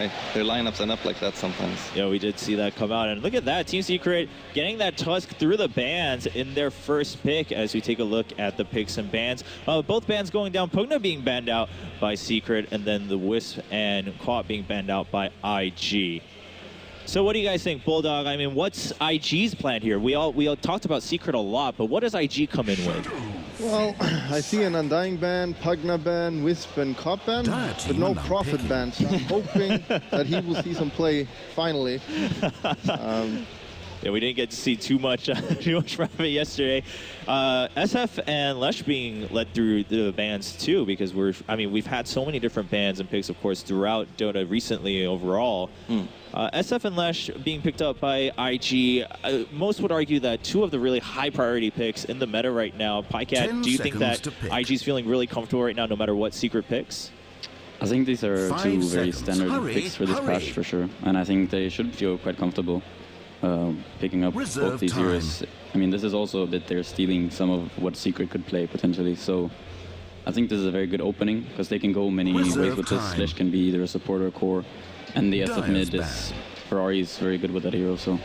Their lineups end up like that sometimes. Yeah, we did see that come out. And look at that, Team Secret getting that Tusk through the bans in their first pick as we take a look at the picks and bans. Both bans going down, Pugna being banned out by Secret, and then the Wisp and Quat being banned out by IG. So what do you guys think, Bulldog? I mean, what's IG's plan here? We all talked about Secret a lot, but what does IG come in with? Well, I see an Undying ban, Pugna ban, Wisp and Cop ban, but no Prophet ban. So I'm hoping that he will see some play finally. Yeah, we didn't get to see too much from it yesterday. SF and Lesh being led through the bans too, because we've had so many different bans and picks, of course, throughout Dota recently overall. SF and Lesh being picked up by IG. Most would argue that two of the really high priority picks in the meta right now. PyCat, do you think that IG's feeling really comfortable right now, no matter what Secret picks? I think these are two very standard picks for this patch for sure, and I think they should feel quite comfortable picking up both these heroes. I mean, this is also a bit they're stealing some of what Secret could play potentially, so I think this is a very good opening because they can go many ways with this. Lesh can be either a support or a core, and the SF mid is Ferrari is very good with that hero. So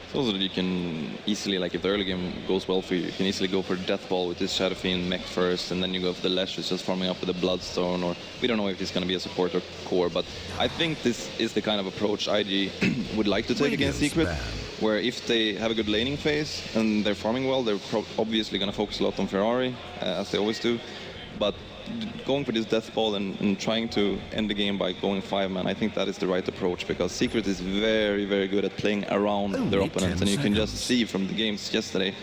it's also that you can easily, like if the early game goes well for you, you can easily go for Death Ball with this Shadow Fiend mech first, and then you go for the Lesh, who's just farming up with a Bloodstone, or we don't know if he's going to be a support or core, but I think this is the kind of approach IG would like to take against Secret, where if they have a good laning phase and they're farming well, they're obviously going to focus a lot on Ferrari, as they always do, but going for this Death Ball and trying to end the game by going 5-man, I think that is the right approach, because Secret is very, very good at playing around their opponents, and you can just see from the games yesterday,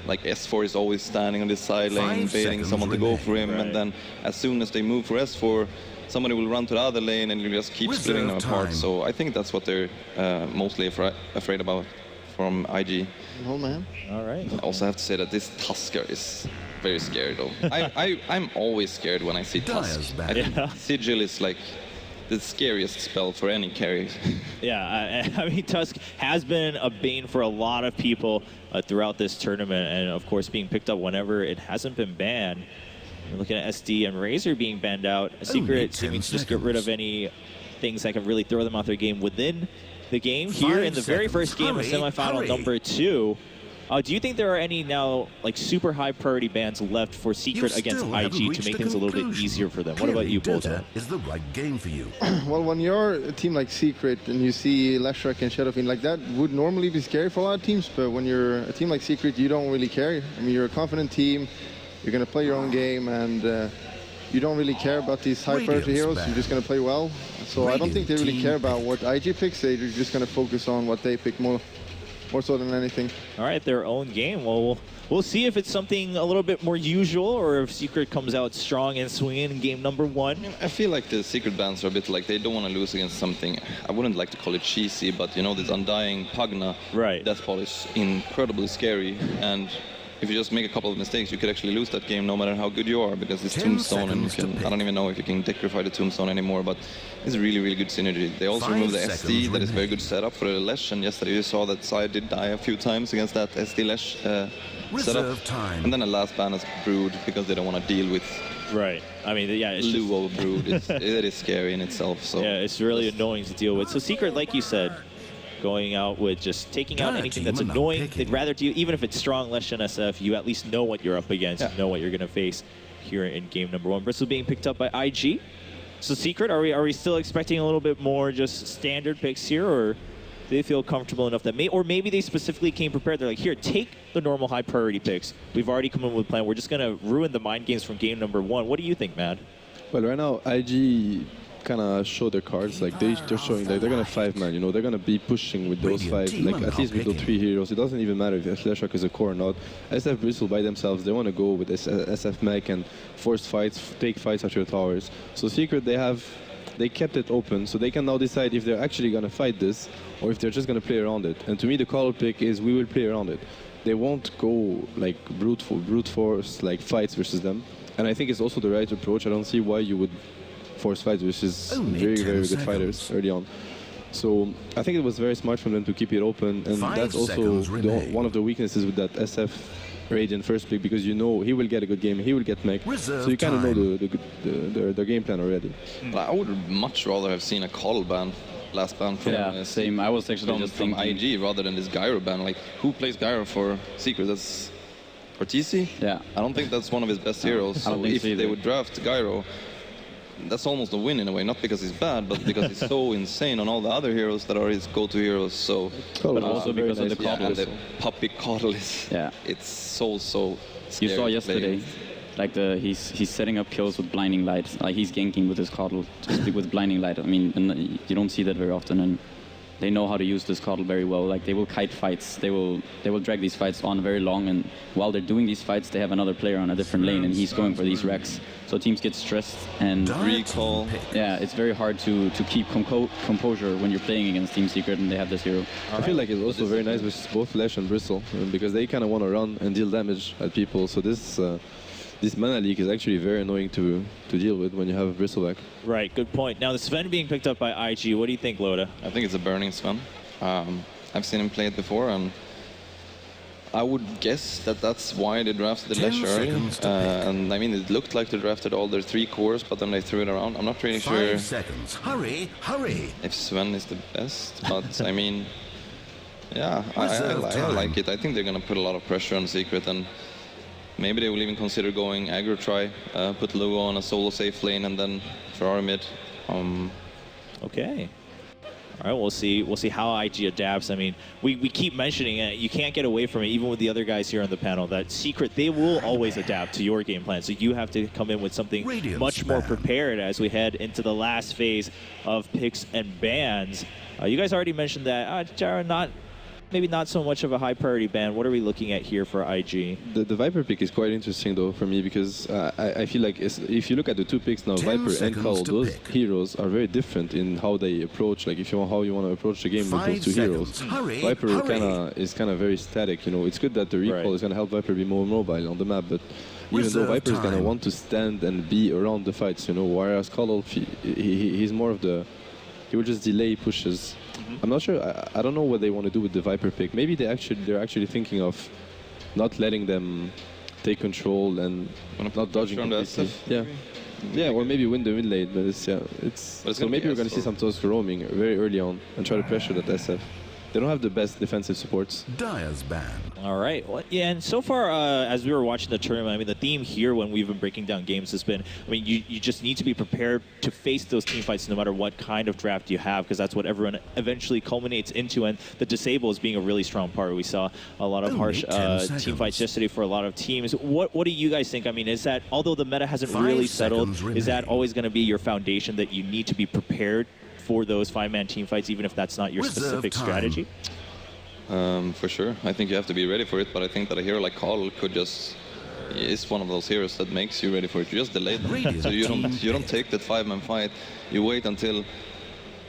like S4 is always standing on this side lane, baiting someone to go for him, and then as soon as they move for S4, somebody will run to the other lane and you just keep splitting them apart. So I think that's what they're mostly afraid about from IG. Oh man. All right. I also have to say that this Tusker is very scary though. I'm always scared when I see Tusk. Sigil is like the scariest spell for any carry. Yeah, I mean, Tusk has been a bane for a lot of people throughout this tournament, and of course being picked up whenever it hasn't been banned. You're looking at SD and Razor being banned out. Secret seeming to just get rid of any things that can really throw them out their game within the game. Here in the very first game of semifinal number 2, do you think there are any now like super high priority bans left for Secret against IG to make things a little bit easier for them? What about you, Bulldog? Is the right game for you? Well, when you're a team like Secret and you see Leshrac and Shadow Fiend, like that would normally be scary for a lot of teams, but when you're a team like Secret, you don't really care. I mean, you're a confident team, you're going to play your own game, and you don't really care about these high priority heroes, you're just going to play well. So I don't think they really care about what IG picks, they're just going to focus on what they pick more so than anything. All right, their own game. Well, we'll see if it's something a little bit more usual or if Secret comes out strong and swinging in game number 1. I feel like the Secret bans are a bit like they don't want to lose against something, I wouldn't like to call it cheesy, but you know, this Undying Pugna Death Ball is incredibly scary, and if you just make a couple of mistakes, you could actually lose that game no matter how good you are, because it's Tombstone, and you can, I don't even know if you can decrify the Tombstone anymore, but it's really, really good synergy. They also remove the SD, that is very good setup for the Lesh, and yesterday you saw that Side did die a few times against that SD Lesh setup. And then the last ban is Brood, because they don't want to deal with I mean, yeah, it's Luo Brood. It is scary in itself. So yeah, it's really annoying to deal with. So Secret, like you said, going out with just taking out anything that's annoying. They'd rather do, even if it's strong Lesh and SF, you at least know what you're up against, you know what you're going to face here in game number 1. Bristle being picked up by IG. So Secret, are we still expecting a little bit more just standard picks here, or do they feel comfortable enough that maybe they specifically came prepared? They're like, here, take the normal high priority picks. We've already come in with a plan. We're just going to ruin the mind games from game number 1. What do you think, Mad? Well, right now, IG kind of show their cards, like they're showing that they're gonna 5-man, you know, they're gonna be pushing with those 5, like at least with the 3 heroes. It doesn't even matter if Leshrac is a core or not. SF Bristle by themselves, they want to go with SF mech and force fights, take fights at your towers. So Secret, they kept it open, so they can now decide if they're actually gonna fight this or if they're just gonna play around it. And to me, the call pick is we will play around it. They won't go like brute force like fights versus them. And I think it's also the right approach. I don't see why you would force fights, which is very, very good fighters early on. So I think it was very smart from them to keep it open, and that's also one of the weaknesses with that SF Radiant first pick, because you know he will get a good game, he will get mech, so you kind of know the game plan already. I would much rather have seen a call ban last ban from same. I was actually just from thinking IG rather than this Gyro ban. Like, who plays Gyro for Secret? That's Ortiz? Yeah. I don't think that's one of his best heroes. I don't So think if so either. they would draft Gyro, that's almost a win in a way. Not because he's bad, but because he's so insane on all the other heroes that are his go-to heroes. So, But also because of the coddle. and the puppy coddle is. Yeah. It's so You scary saw to yesterday, play. like he's setting up kills with blinding light. Like he's ganking with his coddle just with blinding light. I mean, and you don't see that very often, and they know how to use this coddle very well. Like they will kite fights. They will drag these fights on very long, and while they're doing these fights, they have another player on a different lane, and he's going for these wrecks. So teams get stressed and Recall. yeah, it's very hard to keep composure when you're playing against Team Secret and they have this hero. I feel like it's also very nice with both Lesh and Bristle because they kind of want to run and deal damage at people. So this mana leak is actually very annoying to deal with when you have a Bristleback. Right, good point. Now, the Sven being picked up by IG, what do you think, Loda? I think it's a burning Sven. I've seen him play it before, and I would guess that that's why they drafted the Lesh early. And I mean, it looked like they drafted all their 3 cores, but then they threw it around. I'm not really sure 5 seconds. Hurry, hurry. if Sven is the best, but I mean, yeah, I like it. I think they're going to put a lot of pressure on Secret, and maybe they will even consider going aggro try, put Lugo on a solo safe lane, and then Ferrari mid. Okay. All right, we'll see how IG adapts. I mean, we keep mentioning it. You can't get away from it, even with the other guys here on the panel. That Secret, they will always adapt to your game plan. So you have to come in with something much more prepared as we head into the last phase of picks and bans. You guys already mentioned that Jara maybe not so much of a high priority ban. What are we looking at here for IG? The Viper pick is quite interesting though for me because I feel like if you look at the 2 picks now, Viper and Cull, those heroes are very different in how they approach. Like how you want to approach the game with those 2 heroes. Viper is kind of very static. You know, it's good that the recall is going to help Viper be more mobile on the map, but even though Viper is going to want to stand and be around the fights, you know, whereas Cull, he's more of the, he will just delay pushes. I'm not sure. I don't know what they want to do with the Viper pick. Maybe they're actually thinking of not letting them take control and not dodging completely. Yeah, or maybe win the mid lane. But so maybe we're going to see some Tusk roaming very early on and try to pressure that SF. They don't have the best defensive supports. Dire's ban. All right. Well, yeah, and so far, as we were watching the tournament, I mean, the theme here when we've been breaking down games has been, I mean, you just need to be prepared to face those team fights no matter what kind of draft you have, because that's what everyone eventually culminates into, and the disable is being a really strong part. We saw a lot of harsh team fights yesterday for a lot of teams. What do you guys think? I mean, is that, although the meta hasn't really settled, is that always going to be your foundation that you need to be prepared for those 5-man team fights, even if that's not your specific strategy? For sure. I think you have to be ready for it, but I think that a hero like Carl is one of those heroes that makes you ready for it. You just delay them. So you don't take that 5-man fight. You wait until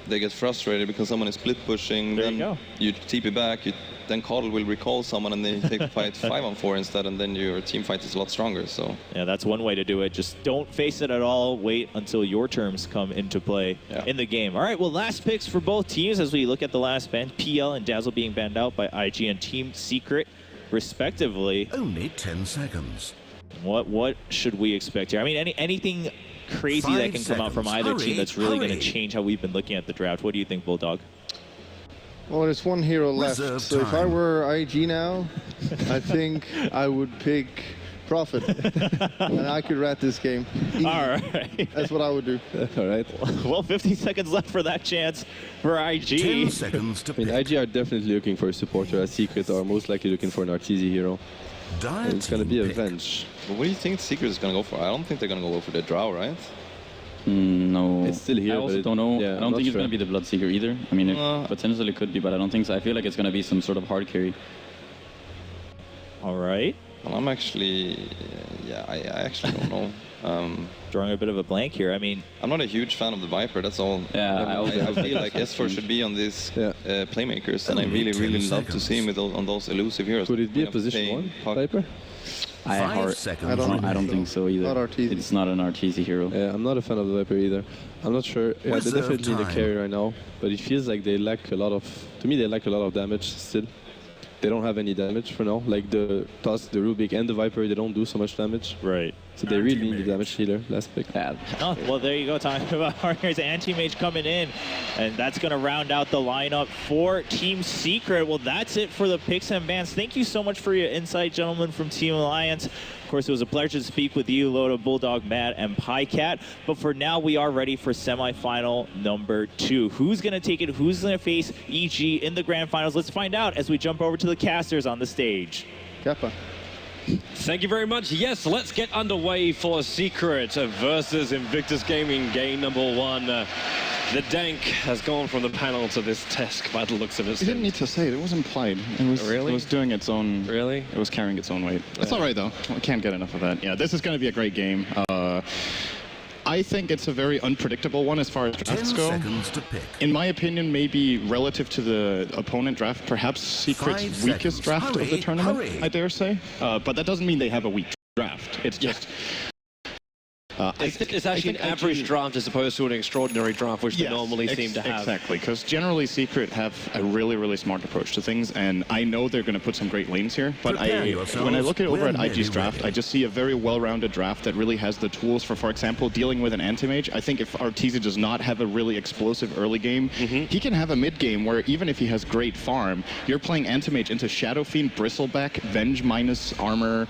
they get frustrated because someone is split pushing. There then you go. You TP back. Then Carl will recall someone, and then you take the fight 5-on-4 instead, and then your team fight is a lot stronger. So yeah, that's one way to do it. Just don't face it at all. Wait until your terms come into play in the game. All right, well, last picks for both teams as we look at the last ban. PL and Dazzle being banned out by IG and Team Secret, respectively. Only 10 seconds. What should we expect here? I mean, anything crazy that can come out from either team that's really going to change how we've been looking at the draft. What do you think, Bulldog? Well, there's one hero left. Reserve So if I time. were IG now, I think I would pick Prophet. And I could rat this game. Easy. All right. That's what I would do. All right. Well, 15 seconds left for that chance for 10 IG. seconds to I mean, pick. IG are definitely looking for a supporter. As Secret are most likely looking for an Arteezy hero. Dire And it's going to team be a pick. Venge. but what do you think Secret is going to go for? I don't think they're going to go for the Drow, right? No. It's still here, I also but don't know. yeah, I I'm don't not think it's sure. going to be the Bloodseeker either. I mean, it potentially could be, but I don't think so. I feel like it's going to be some sort of hard carry. All right. Well, I'm actually, I actually don't know. Drawing a bit of a blank here. I mean, I'm not a huge fan of the Viper, that's all. Yeah, I feel like S4 should be on these playmakers, and I Only really 10 love to see him with on those elusive heroes. Could it be a Kind of position playing 1 puck. Viper? 5 seconds. I I don't think so either. Not Arteezy. It's not an Arteezy hero. Yeah, I'm not a fan of the Viper either. I'm not sure. Yeah, they're Reserve definitely in the time. carry right now, but it feels like they lack a lot of. To me, they lack a lot of damage still. They don't have any damage for now. Like the Tusk, the Rubik, and the Viper, they don't do so much damage. right. So they really need the damage healer last pick. Oh, well, there you go. Talking about Harriers, Anti-Mage coming in, and that's going to round out the lineup for Team Secret. Well, that's it for the picks and bans. Thank you so much for your insight, gentlemen, from Team Alliance. Of course, it was a pleasure to speak with you, Loda, Bulldog, Matt, and PieCat. But for now, we are ready for semifinal number 2. Who's going to take it? Who's going to face EG in the grand finals? Let's find out as we jump over to the casters on the stage. Kappa. Thank you very much. Yes, let's get underway for Secret versus Invictus Gaming, game number 1. The Dank has gone from the panel to this desk by the looks of it. You didn't need to say it. It was implied. It was really? It was doing its own. Really? It was carrying its own weight. It's all right though. We can't get enough of that. Yeah, this is going to be a great game. I think it's a very unpredictable one as far as drafts go. 10 seconds to pick. In my opinion, maybe relative to the opponent draft, perhaps Secret's weakest draft of the tournament, I dare say. But that doesn't mean they have a weak draft. It's just... It's actually an average draft as opposed to an extraordinary draft, which they normally seem to have. Exactly, because generally Secret have a really, really smart approach to things, and I know they're going to put some great lanes here, but when I look at over at IG's draft, I just see a very well-rounded draft that really has the tools for example, dealing with an anti-mage. I think if Arteezy does not have a really explosive early game, he can have a mid-game where even if he has great farm, you're playing anti-mage into Shadow Fiend, Bristleback, Venge minus armor,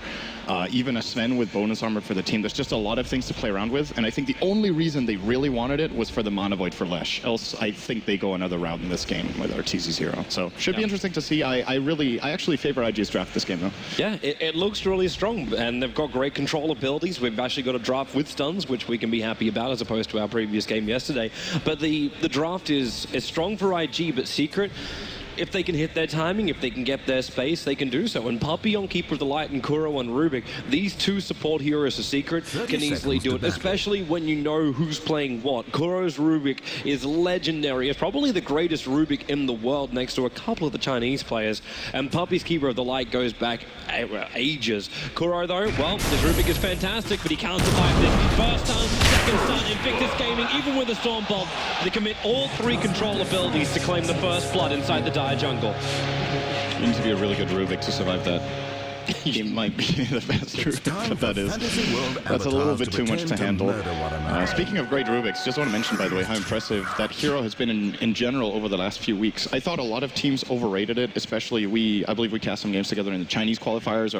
even a Sven with bonus armor for the team. There's just a lot of things to play around with, and I think the only reason they really wanted it was for the Mana Void for Lesh. Else, I think they go another route in this game with Arteezy 0. So, should be interesting to see. I actually favor IG's draft this game, though. Yeah, it looks really strong, and they've got great control abilities. We've actually got a draft with stuns, which we can be happy about, as opposed to our previous game yesterday. But the draft is strong for IG, but Secret, if they can hit their timing, if they can get their space, they can do so. And Puppy on Keeper of the Light and Kuro on Rubik, these two support heroes of Secret can easily do it, especially when you know who's playing what. Kuro's Rubik is legendary. It's probably the greatest Rubik in the world next to a couple of the Chinese players. And Puppy's Keeper of the Light goes back ages. Kuro, though, well, his Rubik is fantastic, but he can't survive this. First stun, second stun, Invictus Gaming, even with a Storm Bolt, they commit all 3 control abilities to claim the first blood inside the jungle. You need to be a really good Rubik to survive that. He might be the best Rubik, but that is. That's a little bit too much to handle. Speaking of great Rubiks, just want to mention, by the way, how impressive that hero has been in general over the last few weeks. I thought a lot of teams overrated it, especially I believe we cast some games together in the Chinese qualifiers.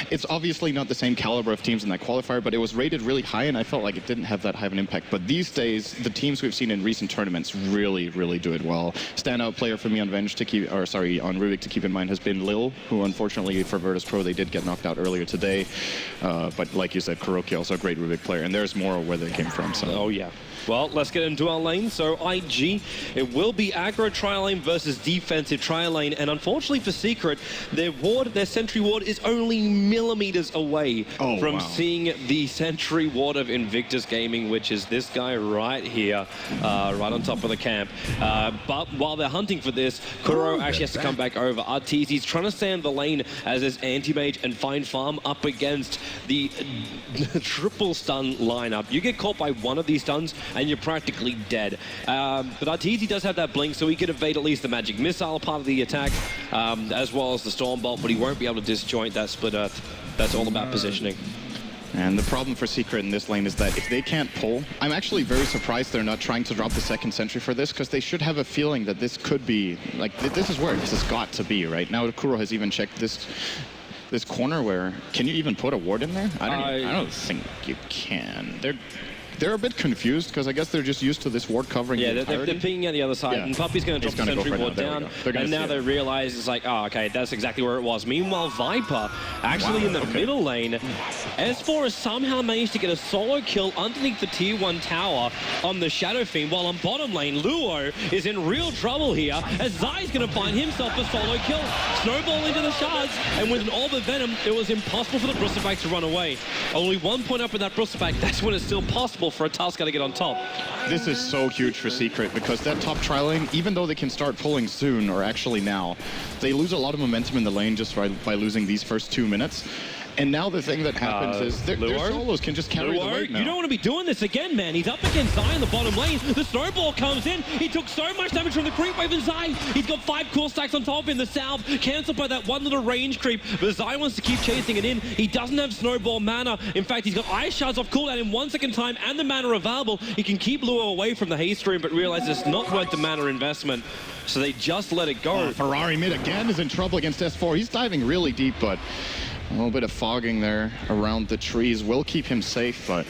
It's obviously not the same caliber of teams in that qualifier, but it was rated really high, and I felt like it didn't have that high of an impact. But these days, the teams we've seen in recent tournaments really, really do it well. Standout player for me on on Rubik to keep in mind has been Lil, who unfortunately for Virtus Pro they did get knocked out earlier today. But like you said, Kuroki also a great Rubik player, and there's more where they came from. So. Oh yeah. Well, let's get into our lane. So IG, it will be aggro tri-lane versus defensive tri-lane, and unfortunately for Secret, their sentry ward is only millimeters away from seeing the sentry ward of Invictus Gaming, which is this guy right here, right on top of the camp. But while they're hunting for this, Kuro actually has to come back over. Arteezy's trying to stay in the lane as his anti-mage and find farm up against the triple stun lineup. You get caught by one of these stuns, and you're practically dead. But Arteezy does have that blink, so he could evade at least the magic missile part of the attack, as well as the storm bolt, but he won't be able to disjoint that split earth. That's all about positioning. And the problem for Secret in this lane is that if they can't pull, I'm actually very surprised they're not trying to drop the second sentry for this, because they should have a feeling that this could be, like, this is where this has got to be, right? Now Kuro has even checked this corner where, can you even put a ward in there? I don't think you can. They're a bit confused, because I guess they're just used to this ward covering the entirety. They're pinging at the other side, and Puppy's going to drop the sentry ward down, and now they realize it's like, oh, okay, that's exactly where it was. Meanwhile, Viper, actually in the middle lane, S4 has somehow managed to get a solo kill underneath the tier 1 tower on the Shadow Fiend, while on bottom lane, Luo is in real trouble here, as Zai's going to find himself a solo kill. Snowball into the shards, and with an Orb of Venom, it was impossible for the Bristleback to run away. Only 1 point up with that Bristleback, that's when it's still possible for a Tusker to get on top. This is so huge for Secret, because that top tri-lane, even though they can start pulling soon, or actually now, they lose a lot of momentum in the lane just by losing these first 2 minutes. And now the thing that happens is their solos can just carry the weight now. You don't want to be doing this again, man. He's up against Zai in the bottom lane. The snowball comes in. He took so much damage from the creep wave, and Zai, he's got 5 cool stacks on top in the south, cancelled by that one little range creep. But Zai wants to keep chasing it in. He doesn't have snowball mana. In fact, he's got ice shards off cooldown in 1 second time and the mana available. He can keep Luo away from the haste stream, but realize it's not worth the mana investment. So they just let it go. Ferrari mid again is in trouble against S4. He's diving really deep, but a little bit of fogging there around the trees will keep him safe. But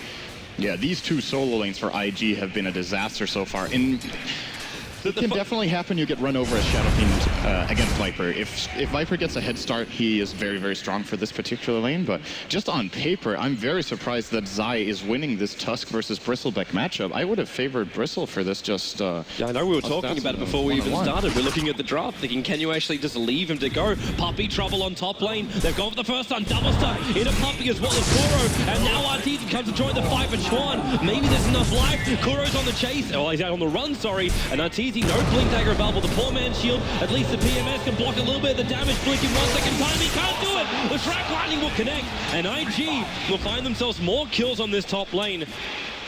yeah, these 2 solo lanes for IG have been a disaster so far. It can definitely happen. You get run over as Shadow Fiend against Viper. If Viper gets a head start, he is very, very strong for this particular lane. But just on paper, I'm very surprised that Zai is winning this Tusk versus Bristleback matchup. I would have favored Bristle for this just... yeah, I know we were talking about it before we even started. We're looking at the draft, thinking, can you actually just leave him to go? Puppey trouble on top lane. They've gone for the first time. Double stun in a Puppey as well as Kuro. And now Arteezy comes to join the fight for Chuan. Maybe there's enough life. Kuro's on the chase. Oh, he's out on the run, sorry. And Arteezy, no blink dagger available. The poor man's shield. At least the PMS can block a little bit of the damage. Blink in 1 second time. He can't do it. The Shrek Lightning will connect. And IG will find themselves more kills on this top lane.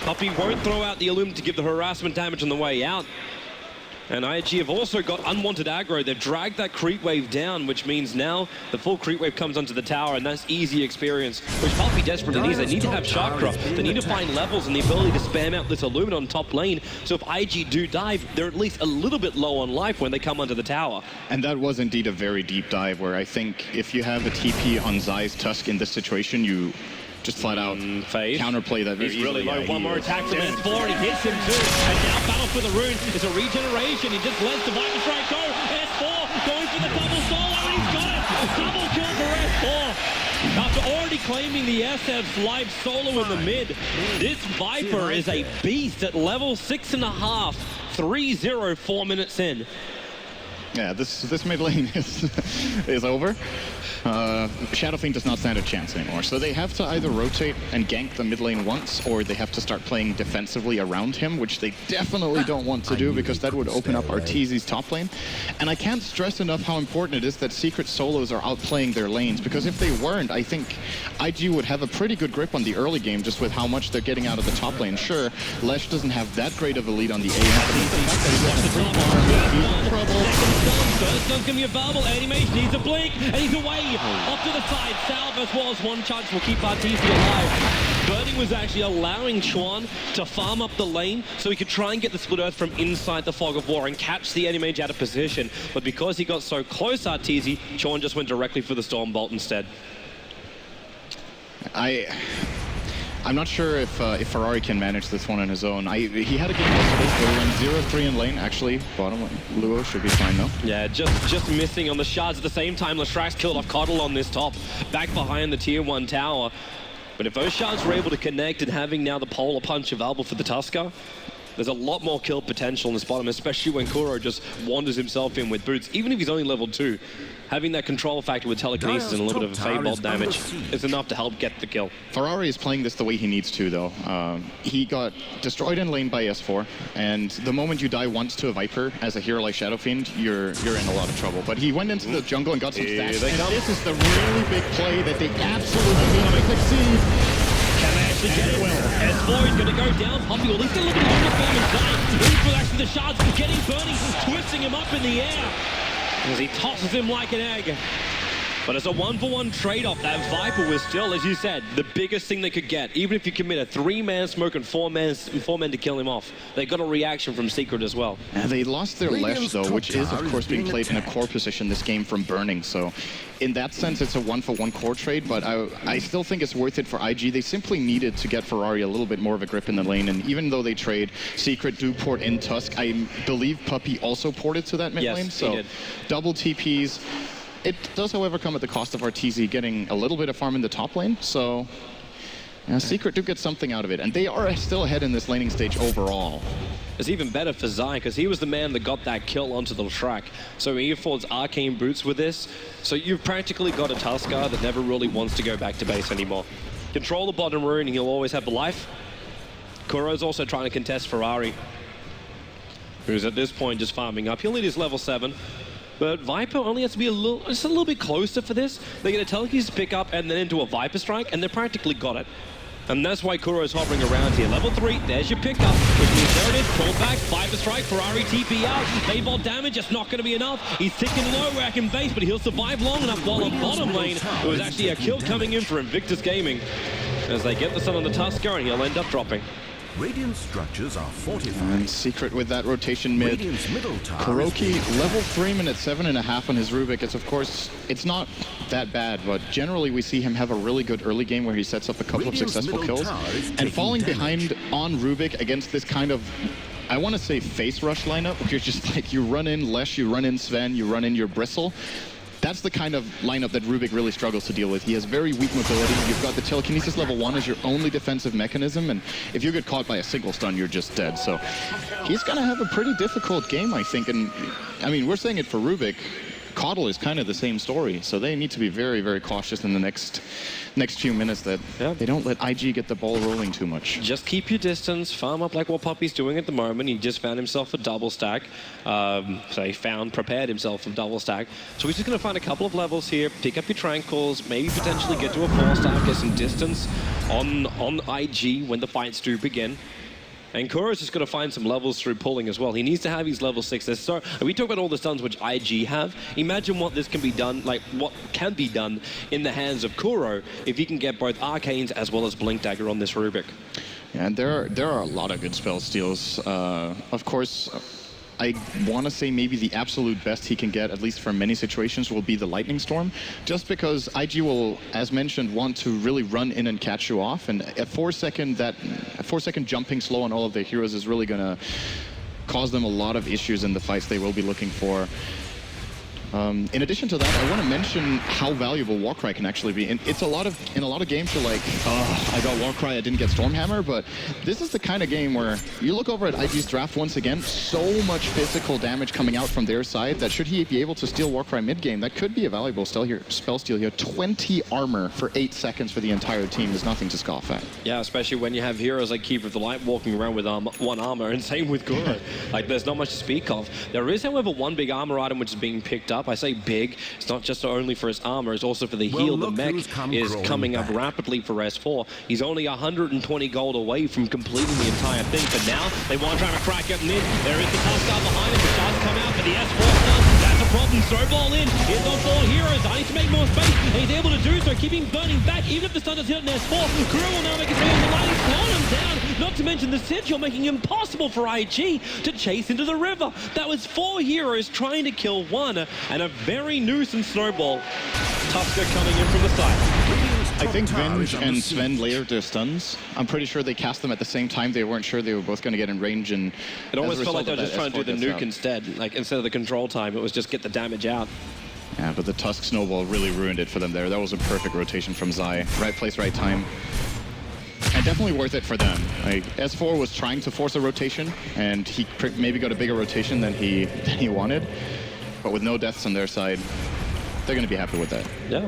Puppey won't throw out the Illum to give the harassment damage on the way out. And IG have also got unwanted aggro. They've dragged that creep wave down, which means now the full creep wave comes onto the tower, and that's easy experience, which Puppey desperately needs. They need to have Chakra. They need to find levels and the ability to spam out this Illumine on top lane. So if IG do dive, they're at least a little bit low on life when they come onto the tower. And that was indeed a very deep dive, where I think if you have a TP on Zai's Tusk in this situation, you just flat out counterplay that very He's really easily. low. One more attack from S4, and he hits him too. And now battle for the rune. It's a regeneration. He just lets the Viper Strike go. S4 going for the double solo, and he's got it. Double kill for S4. After already claiming the SF's life solo in the mid, this Viper is a beast at level 6.5. 3-0, 4 minutes in. Yeah, this mid lane is over. Shadow Fiend does not stand a chance anymore, so they have to either rotate and gank the mid lane once, or they have to start playing defensively around him, which they definitely don't want to do, because that would open up Arteezy's top lane. And I can't stress enough how important it is that Secret solos are outplaying their lanes, because if they weren't, I think IG would have a pretty good grip on the early game, just with how much they're getting out of the top lane. Sure, Lesh doesn't have that great of a lead on the A, but the fact that he's got a free farm, he's in trouble. First gun's gonna be available. Animation needs a blink, and he's away. Off to the side. Salve as well as one chance will keep Arteezy alive. Burning was actually allowing Chuan to farm up the lane so he could try and get the Split Earth from inside the Fog of War and catch the Animage out of position. But because he got so close, Arteezy, Chuan just went directly for the Storm Bolt instead. I'm not sure if Ferrari can manage this one on his own. He had a game yesterday. They went 0-3 in lane. Actually, bottom lane. Luo should be fine though. Yeah, just missing on the shards. At the same time, Leshrax killed off Coddle on this top, back behind the tier 1 tower. But if those shards were able to connect and having now the polar punch available for the Tusker, there's a lot more kill potential in this bottom, especially when Kuro just wanders himself in with boots. Even if he's only level 2, having that control factor with telekinesis and a little bit of a Fade Bolt damage is enough to help get the kill. Ferrari is playing this the way he needs to, though. He got destroyed in lane by S4, and the moment you die once to a Viper as a hero like Shadow Fiend, you're in a lot of trouble. But he went into the jungle and got some stacks, and this is the really big play that they absolutely need to succeed. Can they actually get it? S4 is going to go down. Puppey will at least get a little bit of underform inside. Ready for actually the shards, getting Burning, twisting him up in the air as he tosses him like an egg. But as a 1-for-1 trade-off, that Viper was still, as you said, the biggest thing they could get. Even if you commit a 3-man smoke and 4 men to kill him off, they got a reaction from Secret as well. They lost their Lesh, though, which is, of course, being played in a core position this game from Burning. So in that sense, it's a 1-for-1 core trade, but I still think it's worth it for IG. They simply needed to get Ferrari a little bit more of a grip in the lane, and even though they trade, Secret do port in Tusk. I believe Puppey also ported to that mid lane, so double TPs. It does, however, come at the cost of Arteezy getting a little bit of farm in the top lane, so Secret do get something out of it, and they are still ahead in this laning stage overall. It's even better for Zai, because he was the man that got that kill onto the track. So he affords arcane boots with this, so you've practically got a Tusker that never really wants to go back to base anymore. Control the bottom rune, and he'll always have the life. Kuro's also trying to contest Ferrari, who's at this point just farming up. He'll need his level 7. But Viper only has to be just a little bit closer for this. They get a telekinesis pick up and then into a Viper strike, and they practically got it. And that's why Kuro's hovering around here. Level 3, there's your pickup. Which means there it is, pull back, Viper strike, Ferrari TP out. Paintball damage, it's not going to be enough. He's ticking low, racking base, but he'll survive long enough while on bottom lane. It was actually a kill coming in for Invictus Gaming. As they get the stun on the Tusker, and he'll end up dropping. Radiant structures are fortified. And Secret with that rotation mid. Kuroki, level 3 minute 7.5 on his Rubik. It's of course, it's not that bad, but generally we see him have a really good early game where he sets up a couple of successful kills. And falling behind on Rubik against this kind of, I want to say face rush lineup, where you're just like, you run in Lesh, you run in Sven, you run in your Bristle. That's the kind of lineup that Rubik really struggles to deal with. He has very weak mobility. You've got the telekinesis level 1 as your only defensive mechanism, and if you get caught by a single stun, you're just dead. So he's going to have a pretty difficult game, I think. And I mean, we're saying it for Rubik. Coddle is kind of the same story, so they need to be very, very cautious in the next few minutes that they don't let IG get the ball rolling too much. Just keep your distance, farm up like what Puppy's doing at the moment. He just found himself a double stack. So he prepared himself a double stack. So he's just going to find a couple of levels here, pick up your Tranquils, maybe potentially get to a 4-star, get some distance on IG when the fights do begin. And Kuro's just going to find some levels through pulling as well. He needs to have his level 6. So we talk about all the stuns which IG have. Imagine what this can be done, like what can be done in the hands of Kuro if he can get both Arcanes as well as Blink Dagger on this Rubik. Yeah, and there are a lot of good spell steals. Of course, I want to say maybe the absolute best he can get, at least for many situations, will be the Lightning Storm, just because IG will, as mentioned, want to really run in and catch you off, and a 4-second jumping slow on all of their heroes is really going to cause them a lot of issues in the fights they will be looking for. In addition to that, I want to mention how valuable Warcry can actually be. And it's in a lot of games you're like, oh, I got Warcry, I didn't get Stormhammer, but this is the kind of game where you look over at IG's draft once again, so much physical damage coming out from their side that should he be able to steal Warcry mid-game, that could be a valuable spell steal here. 20 armor for 8 seconds for the entire team is nothing to scoff at. Yeah, especially when you have heroes like Keeper of the Light walking around with 1 armor, and same with Kuro. Like, there's not much to speak of. There is, however, one big armor item which is being picked up. I say big, it's not just only for his armor, it's also for the heal. The mech is coming up rapidly for S4. He's only 120 gold away from completing the entire thing, but now they want to try to crack up mid. There is the Tusker behind him, the does come out for the S4 stun. That's a problem. Snowball in. Here's on 4 heroes. I need to make more space. And he's able to do so, keeping burning back, even if the stun is hit on S4. Kuro will now make his way on the line. He's slowing him down. Not to mention the Sigil making it impossible for IG to chase into the river. That was 4 heroes trying to kill 1, and a very nuisance snowball. Tusker coming in from the side. I think Venge and Sven layered their stuns. I'm pretty sure they cast them at the same time. They weren't sure they were both going to get in range, and it almost felt like they were just trying to do the nuke instead. Like, instead of the control time, it was just get the damage out. Yeah, but the Tusk Snowball really ruined it for them there. That was a perfect rotation from Zai. Right place, right time. And definitely worth it for them. Like, S4 was trying to force a rotation, and he maybe got a bigger rotation than he wanted. But with no deaths on their side, they're going to be happy with that. Yeah.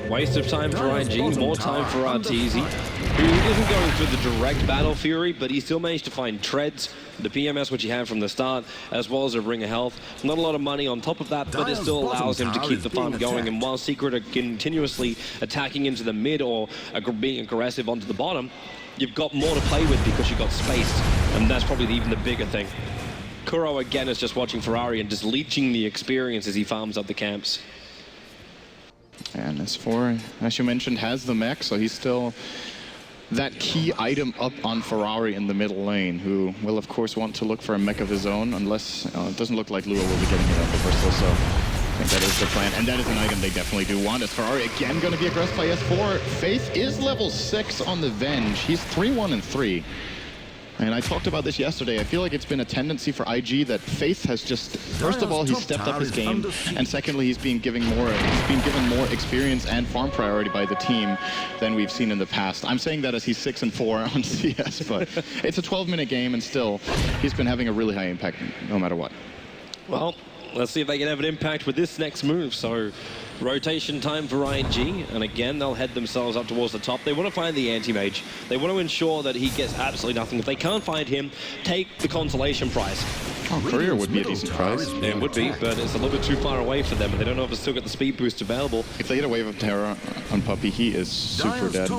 Waste of time for IG, more time for Arteezy, who isn't going through the direct battle fury, but he still managed to find treads, the PMS which he had from the start, as well as a ring of health. Not a lot of money on top of that, but it still allows him to keep the farm going. And while Secret are continuously attacking into the mid or being aggressive onto the bottom, you've got more to play with because you've got space, and that's probably even the bigger thing. Kuro again is just watching Ferrari and just leeching the experience as he farms up the camps. And S4, as you mentioned, has the mech, so he's still that key item up on Ferrari in the middle lane, who will, of course, want to look for a mech of his own, unless it doesn't look like Lua will be getting it up for Bristol, so I think that is the plan. And that is an item they definitely do want. Is Ferrari again going to be aggressed by S4? Faith is level 6 on the Venge. He's 3-1-3. And I talked about this yesterday. I feel like it's been a tendency for IG that Faith has just, first of all, he's stepped up his game, and secondly, he's been given more experience and farm priority by the team than we've seen in the past. I'm saying that as he's 6-4 on CS, but it's a 12-minute game, and still, he's been having a really high impact no matter what. Well, let's see if they can have an impact with this next move. So Rotation time for IG, and again, they'll head themselves up towards the top. They want to find the anti-mage. They want to ensure that he gets absolutely nothing. If they can't find him, take the consolation prize. Oh, Courier would be a decent prize. Yeah, it would be, but it's a little bit too far away for them, and they don't know if it's still got the speed boost available. If they get a Wave of Terror on Puppey, he is super dead.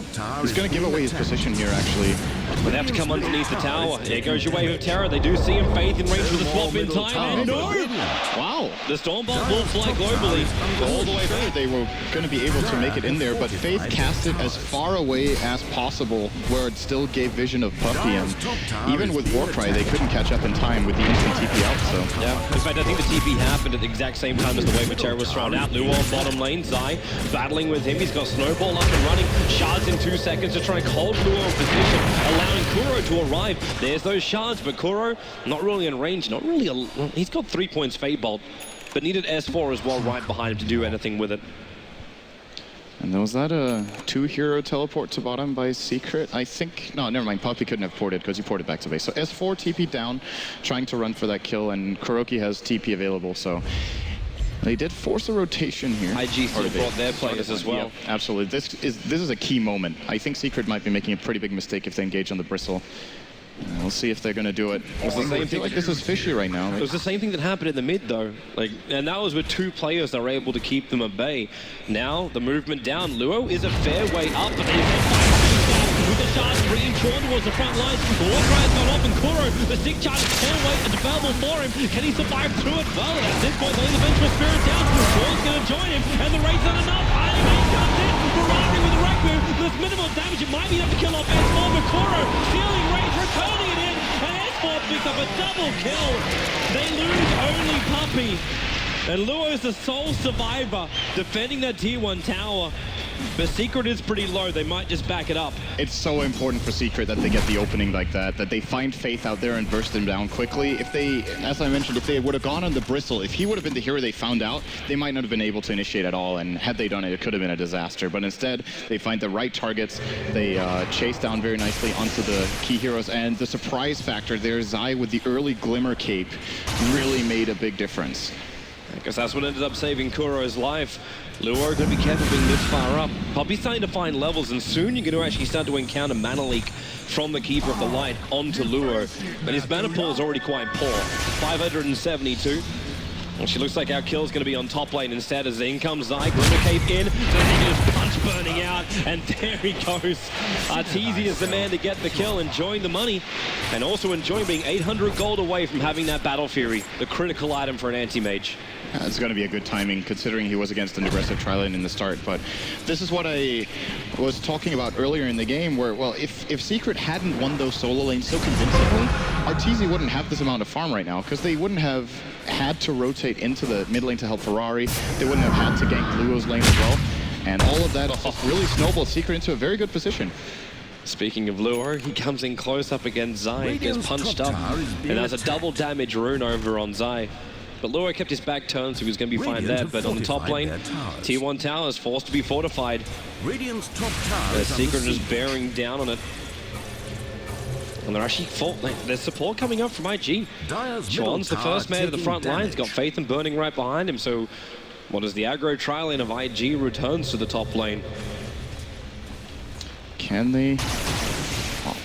He's going to give away his position here, actually. But they have to come underneath the tower. There goes your Wave of Terror. They do see him. Faith in range for the swap in time, and no! Wow! The Stormbolt will fly globally all the way back. They were going to be able to make it in there, but Faith cast it as far away as possible, where it still gave vision of Puppey, and even with Warcry, they couldn't catch up in time with the instant TP out, so... Yeah, in fact, I think the TP happened at the exact same time as the Wave of Terror was thrown out. Luo bottom lane, Zai battling with him. He's got Snowball up and running. Shards in 2 seconds to try and hold Luo in position, allowing Kuro to arrive. There's those shards, but Kuro not really in range, not really. He's got 3 points Fade Bolt, but needed S4 as well right behind him to do anything with it. And was that a 2-hero teleport to bottom by Secret? I think... No, never mind. Puppey couldn't have ported because he ported back to base. So S4 TP down, trying to run for that kill, and Kuroki has TP available, so... They did force a rotation here. IG still brought their players as well. Yep, absolutely. This is a key moment. I think Secret might be making a pretty big mistake if they engage on the Bristle. We'll see if they're going to do it. It's the same thing. Like this is fishy right now. It was the same thing that happened in the mid, though. And that was with 2 players that were able to keep them at bay. Now, the movement down. Luo is a fair way up, but with the charge being drawn towards the front lines. The Warcry's gone off, and Kuro, the stick charge can't wait and available for him. Can he survive through it? Well, at this point, the Vengeful Spirit down. Troll's going to join him, and the raid's not enough. Animate comes in. Ferrari with the wreck move. There's minimal damage. It might be enough to kill off S4, but Kuro stealing rage, returning it in, and S4 picks up a double kill. They lose only Puppey. And Luo is the sole survivor defending that tier 1 tower. But Secret is pretty low. They might just back it up. It's so important for Secret that they get the opening like that they find Faith out there and burst them down quickly. If they, as I mentioned, if they would have gone on the Bristle, if he would have been the hero they found out, they might not have been able to initiate at all. And had they done it, it could have been a disaster. But instead, they find the right targets. They chase down very nicely onto the key heroes. And the surprise factor there, Zai with the early Glimmer Cape really made a big difference. I guess that's what ended up saving Kuro's life. Luo going to be careful being this far up. Puppey's starting to find levels, and soon you're going to actually start to encounter mana leak from the Keeper of the Light onto Luo. But his mana pool is already quite poor. 572. Well, she looks like our kill's going to be on top lane instead, as in comes Zai, Glimmer Cape in, just punch burning out, and there he goes. Arteezy is the man to get the kill, enjoying the money, and also enjoying being 800 gold away from having that Battle Fury, the critical item for an anti-mage. It's going to be a good timing, considering he was against an aggressive tri-lane in the start. But this is what I was talking about earlier in the game, where, well, if Secret hadn't won those solo lanes so convincingly, Arteezy wouldn't have this amount of farm right now, because they wouldn't have had to rotate into the mid lane to help Ferrari. They wouldn't have had to gank Luo's lane as well. And all of that really snowballed Secret into a very good position. Speaking of Luo, he comes in close up against Zai, gets punched up, and there's a double damage rune over on Zai. But Luo kept his back turned, so he was going to be fine there. But on the top lane, tier 1 tower is forced to be fortified. The Secret is bearing down on it. And they're actually there's support coming up from IG. Sean's the first man to the front line. He's got Faith and Burning right behind him. So what is the aggro tri-lane of IG returns to the top lane? Can they? Oh,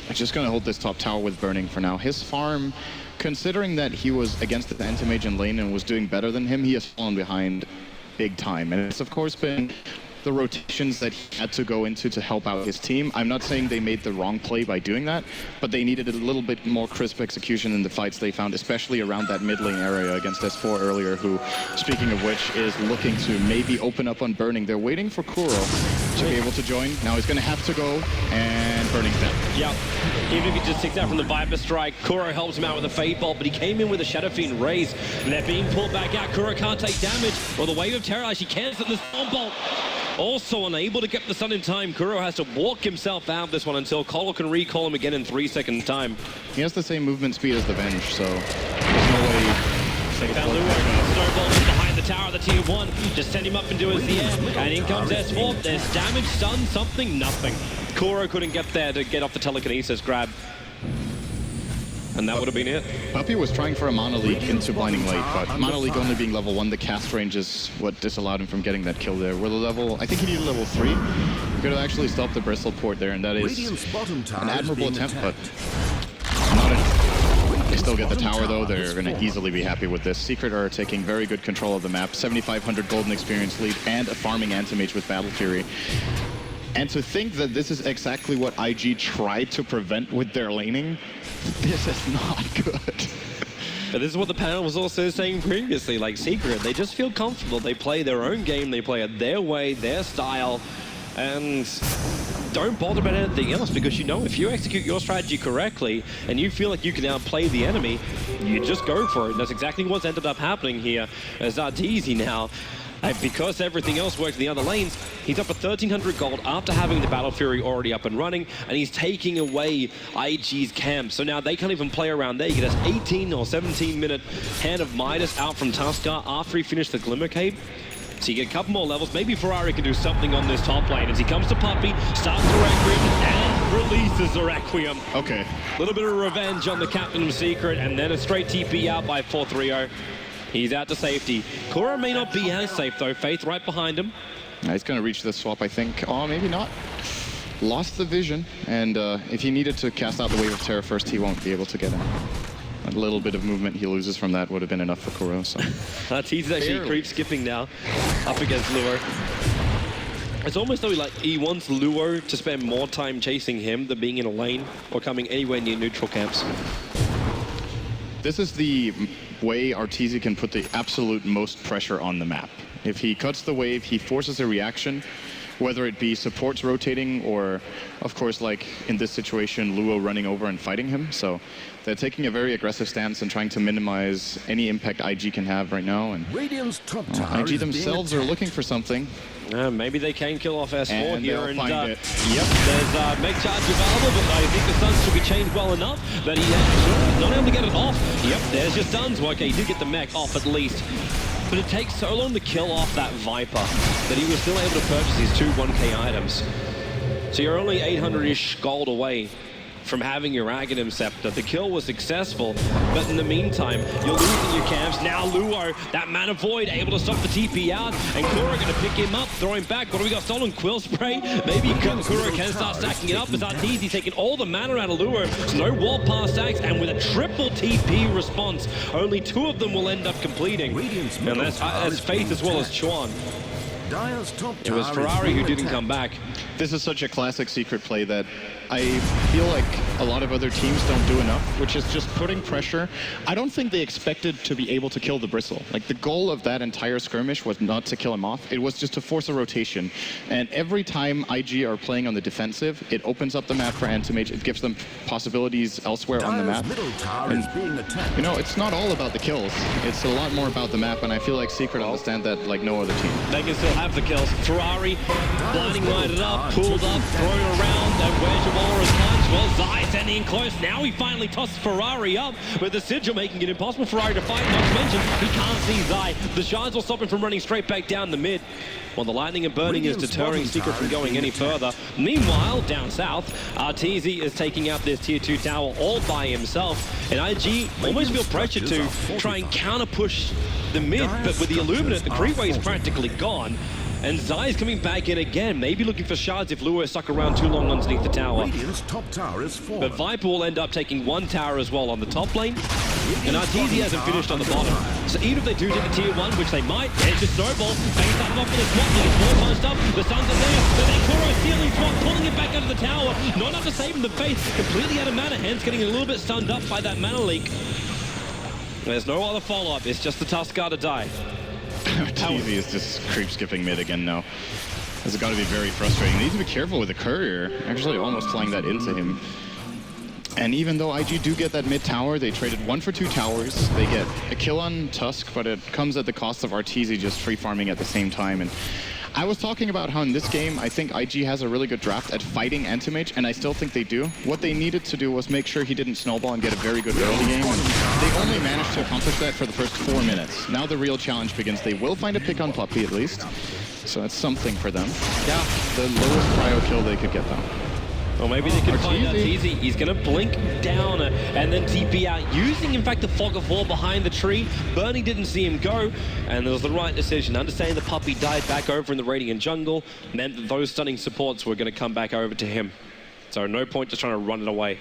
I'm just going to hold this top tower with Burning for now. His farm, considering that he was against the anti-mage in lane and was doing better than him, he has fallen behind big time. And it's of course been the rotations that he had to go into to help out his team. I'm not saying they made the wrong play by doing that, but they needed a little bit more crisp execution in the fights they found, especially around that mid lane area against S4 earlier, who, speaking of which, is looking to maybe open up on Burning. They're waiting for Kuro to be able to join. Now he's going to have to go, and Burning's dead. Yeah, even if he just takes out from the Viper Strike, Kuro helps him out with a Fade Bolt, but he came in with a Shadow Fiend raise, and they're being pulled back out. Kuro can't take damage, or the Wave of Terror actually cancels the Storm Bolt. Also unable to get the sun in time, Kuro has to walk himself out of this one until Cole can recall him again in 3 seconds time. He has the same movement speed as the Venge, so there's no way. Snowball behind the tower of the tier 1, just send him up into the air, and in comes S4. There's damage, stun, something, nothing. Kuro couldn't get there to get off the telekinesis grab. And that would have been it. Puppy was trying for a Mana Leak into Blinding Light, but Mana Leak only being level 1, the cast range is what disallowed him from getting that kill there. With a level, I think he needed level 3. He could have actually stopped the Bristle port there, and that is an admirable attempt, but not enough. They still get the tower though. They're going to easily be happy with this. Secret are taking very good control of the map. 7,500 golden experience lead and a farming Anti-Mage with Battle Fury. And to think that this is exactly what IG tried to prevent with their laning, this is not good. But this is what the panel was also saying previously, like Secret, they just feel comfortable. They play their own game, they play it their way, their style, and don't bother about anything else, because you know if you execute your strategy correctly and you feel like you can outplay the enemy, you just go for it. And that's exactly what's ended up happening here. As Arteezy now, and because everything else works in the other lanes, he's up at 1,300 gold after having the Battle Fury already up and running, and he's taking away IG's camp. So now they can't even play around there. You get an 18 or 17-minute Hand of Midas out from Tuskar after he finished the Glimmer Cape. So you get a couple more levels. Maybe Ferrari can do something on this top lane as he comes to Puppy, starts the Requiem, and releases the Requiem. Okay. A little bit of revenge on the Captain of Secret, and then a straight TP out by 4-3-0. He's out to safety. Kura may not be as safe though. Faith right behind him. He's going to reach this swap, I think. Oh, maybe not. Lost the vision, and if he needed to cast out the Wave of Terror first, he won't be able to get in. A little bit of movement he loses from that would have been enough for Kuro. So. He's actually creep skipping now, up against Luo. It's almost though he wants Luo to spend more time chasing him than being in a lane or coming anywhere near neutral camps. This is the way Arteezy can put the absolute most pressure on the map. If he cuts the wave, he forces a reaction, whether it be supports rotating or, of course, like in this situation, Luo running over and fighting him. So they're taking a very aggressive stance and trying to minimize any impact IG can have right now. And IG themselves are looking for something. Maybe they can kill off S4 and here, and find it. Yep, there's Meg Charge available, but I think the stuns should be changed well enough that he not able to get it off. Yep, there's your stuns. Well, okay, he did get the mech off at least, but it takes so long to kill off that Viper that he was still able to purchase his 2 1K items. So you're only 800-ish gold away from having your Aghanim Scepter. The kill was successful, but in the meantime, you're losing your camps. Now Luo, that Mana Void, able to stop the TP out, and Kura going to pick him up, throw him back. What do we got? Stolen Quill Spray? Maybe Kura can start stacking it up as Arteezy taking all the mana out of Luo. No wall pass stacks, and with a triple TP response, only 2 of them will end up completing. And that's Faith as well as Chuan. It was Ferrari who didn't come back. This is such a classic Secret play that I feel like a lot of other teams don't do enough, which is just putting pressure. I don't think they expected to be able to kill the Bristle. Like, the goal of that entire skirmish was not to kill him off. It was just to force a rotation. And every time IG are playing on the defensive, it opens up the map for Anti-Mage. It gives them possibilities elsewhere on the map. And, you know, it's not all about the kills. It's a lot more about the map, and I feel like Secret understand that like no other team. They can still have the kills. Ferrari, blinding lighted up, pulled up, thrown around, and where's your Aura's punch? Well, Zai standing in close. Now he finally tosses Ferrari up, with the Sigil making it impossible for Ferrari to fight. Not to mention, he can't see Zai. The shards will stop him from running straight back down the mid. Well, the lightning and burning is deterring Secret from going any further. Meanwhile, down south, Arteezy is taking out this tier 2 tower all by himself, and IG almost feel pressured to try and counter-push the mid, but with the Illuminate, the creep wave is practically gone. And Zai's coming back in again, maybe looking for shards if Luo is stuck around too long underneath the tower. But Viper will end up taking 1 tower as well on the top lane, and Arteezy hasn't finished on the bottom. So even if they do take a tier 1, which they might, it's a snowball. They start off with a swap, it's more punched up, the Suns are there, but then Kuro stealing swap, pulling it back out of the tower, not enough to save him. The Faith completely out of mana, hence getting a little bit stunned up by that mana leak. There's no other follow-up, it's just the Tuskar to die. Arteezy is just creep skipping mid again now. This has got to be very frustrating. They need to be careful with the courier, actually almost flying that into him. And even though IG do get that mid tower, they traded 1 for 2 towers. They get a kill on Tusk, but it comes at the cost of Arteezy just free farming at the same time. And I was talking about how in this game, I think IG has a really good draft at fighting Anti-Mage, and I still think they do. What they needed to do was make sure he didn't snowball and get a very good early game, and they only managed to accomplish that for the first 4 minutes. Now the real challenge begins. They will find a pick on Puppy at least, so that's something for them. Yeah, the lowest prio kill they could get though. Or maybe they can find out easy. He's going to blink down and then TP out, using, in fact, the fog of war behind the tree. Bernie didn't see him go, and it was the right decision. Understanding the puppy died back over in the Radiant jungle meant that those stunning supports were going to come back over to him. So no point just trying to run it away.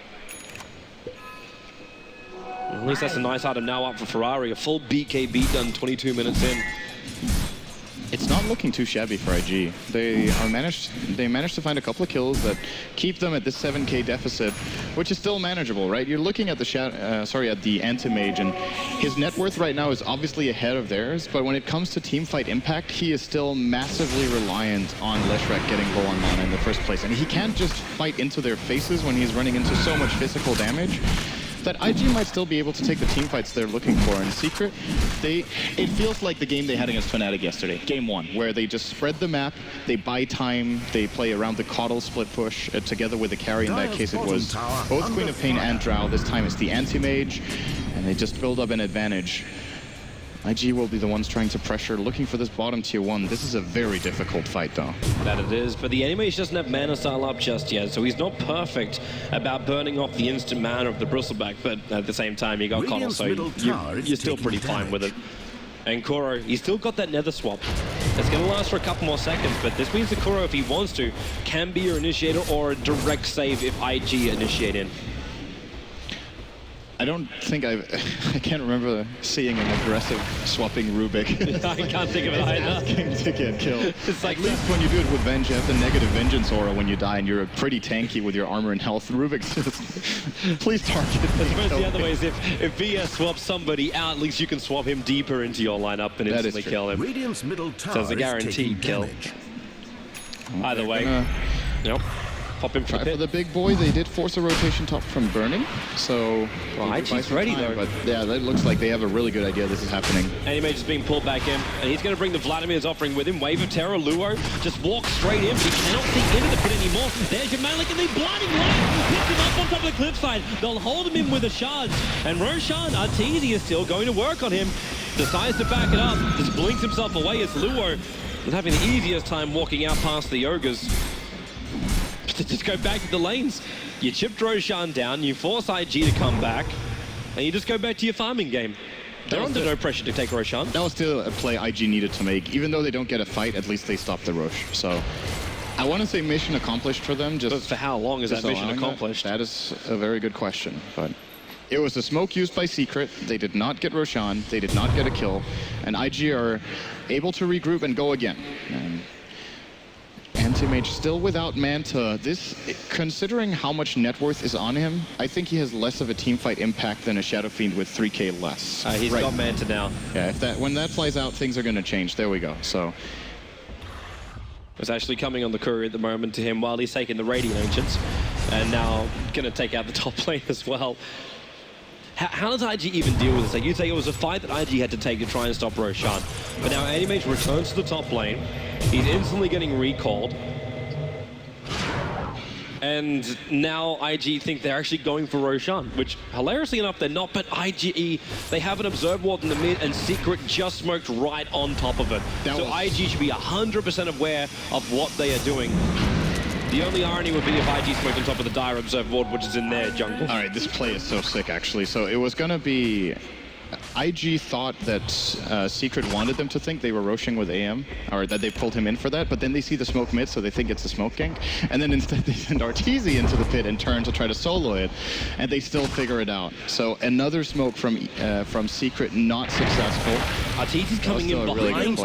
At least that's a nice item now up for Ferrari. A full BKB done 22 minutes in. It's not looking too shabby for IG. They managed to find a couple of kills that keep them at this 7k deficit, which is still manageable, right? You're looking at the Anti-Mage, and his net worth right now is obviously ahead of theirs, but when it comes to teamfight impact, he is still massively reliant on Leshrac getting low on mana in the first place, and he can't just fight into their faces when he's running into so much physical damage. That IG might still be able to take the team fights they're looking for. In Secret, it feels like the game they had against Fnatic yesterday, game 1, where they just spread the map, they buy time, they play around the Coddle split push together with the carry. In that case, it was both Queen of Pain and Drow. This time it's the Anti-Mage, and they just build up an advantage. IG will be the ones trying to pressure, looking for this bottom tier 1. This is a very difficult fight, though. That it is, but the Anti-Mage doesn't have mana style up just yet, so he's not perfect about burning off the instant mana of the Bristleback, but at the same time, you got Coddle, so you're still pretty fine with it. And Kuro, he's still got that nether swap. It's going to last for a couple more seconds, but this means that Kuro, if he wants to, can be your initiator or a direct save if IG initiate in. I don't think I can't remember seeing an aggressive swapping Rubik. I can't think of it either. Asking to get killed. It's like at least when you do it with Venge, you have the negative vengeance aura when you die, and you're pretty tanky with your armor and health. Rubik's just, please target me. I suppose the other way is if VS swaps somebody out, at least you can swap him deeper into your lineup and instantly kill him. Radiant's middle tower So it's a guaranteed kill. Either way. Yep. Pop him for the big boy. They did force a rotation top from Burning, so IG's ready though. But yeah, that looks like they have a really good idea this is happening. Anti-Mage is being pulled back in, and he's going to bring the Vladimir's offering with him. Wave of Terror, Luo just walks straight in, but he cannot see into the pit anymore. There's your Malik, and the blinding light picks him up on top of the cliffside. They'll hold him in with the shards, and Roshan Arteezy is still going to work on him. Decides to back it up, just blinks himself away as Luo is having the easiest time walking out past the Ogres. Just go back to the lanes. You chipped Roshan down, you force IG to come back, and you just go back to your farming game. They're under no pressure to take Roshan. That was still a play IG needed to make. Even though they don't get a fight, at least they stop the Rosh. So I want to say mission accomplished for them. Just but for how long is that mission accomplished? That is a very good question. But it was the smoke used by Secret. They did not get Roshan. They did not get a kill. And IG are able to regroup and go again. And Anti-Mage still without Manta. This, considering how much net worth is on him, I think he has less of a teamfight impact than a Shadow Fiend with 3k less. He's got Manta now. Yeah, when that flies out, things are going to change. There we go. So it's actually coming on the courier at the moment to him while he's taking the Radiant Ancients, and now going to take out the top lane as well. How does IG even deal with this? Like you say, it was a fight that IG had to take to try and stop Roshan. But now Anti-Mage returns to the top lane. He's instantly getting recalled. And now IG think they're actually going for Roshan, which hilariously enough they're not, but IGE, they have an Observe Ward in the mid and Secret just smoked right on top of it. So IG should be 100% aware of what they are doing. The only irony would be if IG smoked on top of the Dire Observe Ward, which is in their jungle. All right, this play is so sick, actually. So it was going to be... IG thought that Secret wanted them to think they were roshing with AM, or that they pulled him in for that, but then they see the smoke mid, so they think it's a smoke gank, and then instead they send Arteezy into the pit and turn to try to solo it, and they still figure it out. So another smoke from Secret, not successful. Arteezy's coming in behind.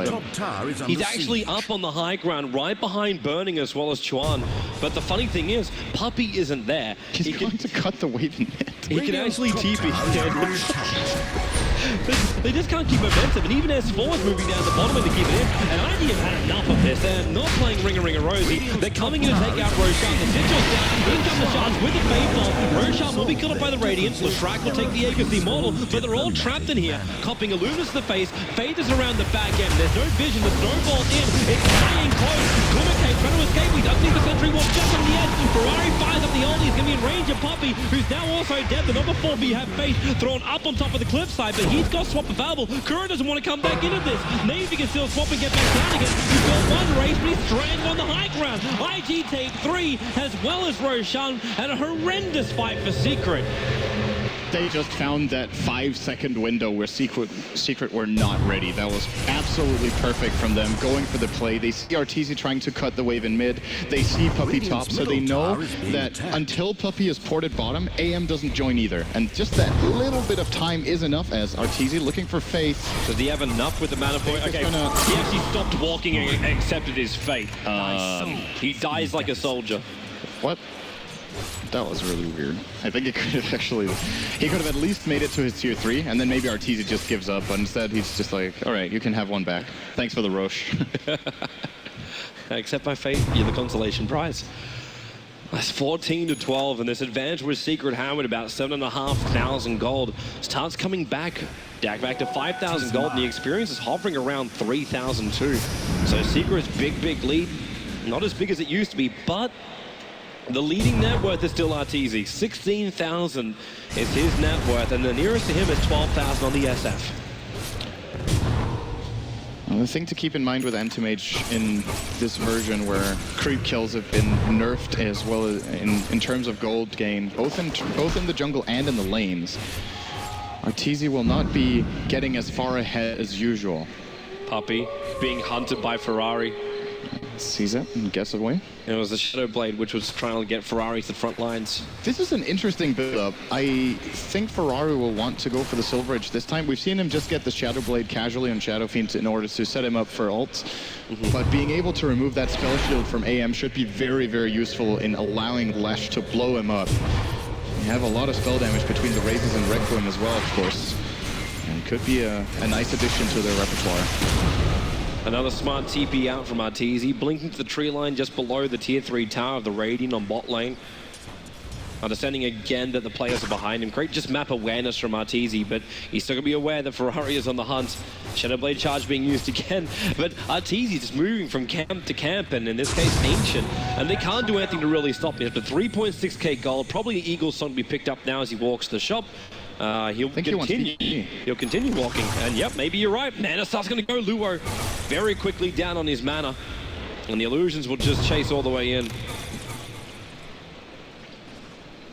He's actually up on the high ground, right behind Burning as well as Chuan. But the funny thing is, Puppy isn't there. He's going to cut the wave in mid. He can actually TP. They just can't keep momentum, and even S4 is moving down the bottom to keep it in. And IG have had enough of this. They're not playing Ring a Rosie. They're coming in to take out Roshan. The Sigil's down. In come the shards with the Fade-Ball. Roshan will be killed off by the Radiance. Leshrac will take the Aegis Immortal, but they're all trapped in here. Copping Illuminus to the face. Fade is around the back end. There's no vision. The snowball in. It's staying close. Kumake trying to escape. He does see the sentry walk just on the edge. Ferrari fires up the ulti. He's going to be in range of Puppy, who's now also dead. The number 4 B have Fade thrown up on top of the cliffside, but he He's got swap available. Kuro doesn't want to come back into this. Maybe he can still swap and get back down again. He's got one race, but he's stranded on the high ground. IG take 3, as well as Roshan, and a horrendous fight for Secret. They just found that 5-second window where Secret were not ready. That was absolutely perfect from them, going for the play. They see Arteezy trying to cut the wave in mid. They see Puppey top, so they know that until Puppey is ported bottom, AM doesn't join either. And just that little bit of time is enough as Arteezy looking for Faith. Does he have enough with the mana point? Okay, he actually stopped walking and accepted his fate. Nice. He dies like a soldier. What? That was really weird. I think he could have at least made it to his tier 3, and then maybe Arteezy just gives up, but instead he's just like, all right, you can have one back. Thanks for the Roche. Accept my fate, you're the consolation prize. That's 14-12, and this advantage with Secret Howard about 7,500 gold. Starts coming back to 5,000 gold, and the experience is hovering around 3,002. So Secret's big lead, not as big as it used to be, but the leading net worth is still Arteezy. 16,000 is his net worth, and the nearest to him is 12,000 on the SF. Well, the thing to keep in mind with Anti-Mage in this version where creep kills have been nerfed as well as in terms of gold gain, both in the jungle and in the lanes, Arteezy will not be getting as far ahead as usual. Puppey being hunted by Ferrari. Sees it and gets away. It was the Shadow Blade which was trying to get Ferrari to the front lines. This is an interesting build-up. I think Ferrari will want to go for the Silver Edge this time. We've seen him just get the Shadow Blade casually on Shadow Fiend in order to set him up for ults. But being able to remove that spell shield from AM should be very, very useful in allowing Lesh to blow him up. You have a lot of spell damage between the Razes and Requiem as well, of course. And could be a nice addition to their repertoire. Another smart TP out from Arteezy, blinking to the tree line just below the tier 3 tower of the Radiant on bot lane. Understanding again that the players are behind him. Great just map awareness from Arteezy, but he's still going to be aware that Ferrari is on the hunt. Shadowblade charge being used again, but Arteezy just moving from camp to camp, and in this case, Ancient. And they can't do anything to really stop him. But 3.6k gold, probably Eagle's song to be picked up now as he walks to the shop. He'll continue walking, and yep, maybe you're right. Mana starts going to go Luo very quickly down on his mana, and the illusions will just chase all the way in.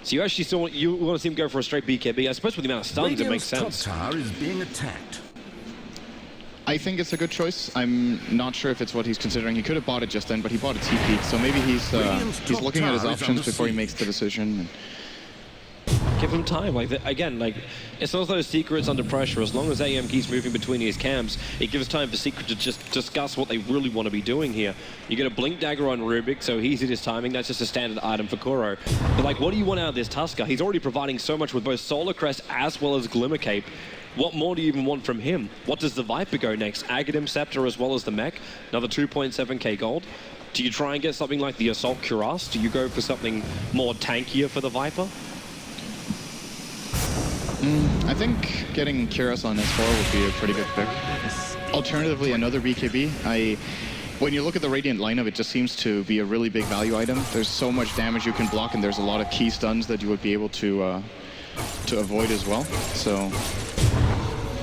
So you actually still want to see him go for a straight BKB. I suppose with the amount of stuns, it makes sense. Top tower is being attacked. I think it's a good choice. I'm not sure if it's what he's considering. He could have bought it just then, but he bought a TP, so maybe he's looking at his options before he makes the decision. Give him time. It's not those Secrets under pressure. As long as AM keeps moving between his camps, it gives time for Secret to just discuss what they really want to be doing here. You get a Blink Dagger on Rubik, so he's at his timing. That's just a standard item for Kuro. But what do you want out of this Tusker? He's already providing so much with both Solar Crest as well as Glimmer Cape. What more do you even want from him? What does the Viper go next? Aghanim Scepter as well as the mech. Another 2.7k gold. Do you try and get something like the Assault Cuirass? Do you go for something more tankier for the Viper? I think getting Cuirass on S4 would be a pretty good pick. Alternatively, another BKB. When you look at the Radiant lineup, it just seems to be a really big value item. There's so much damage you can block, and there's a lot of key stuns that you would be able to avoid as well. So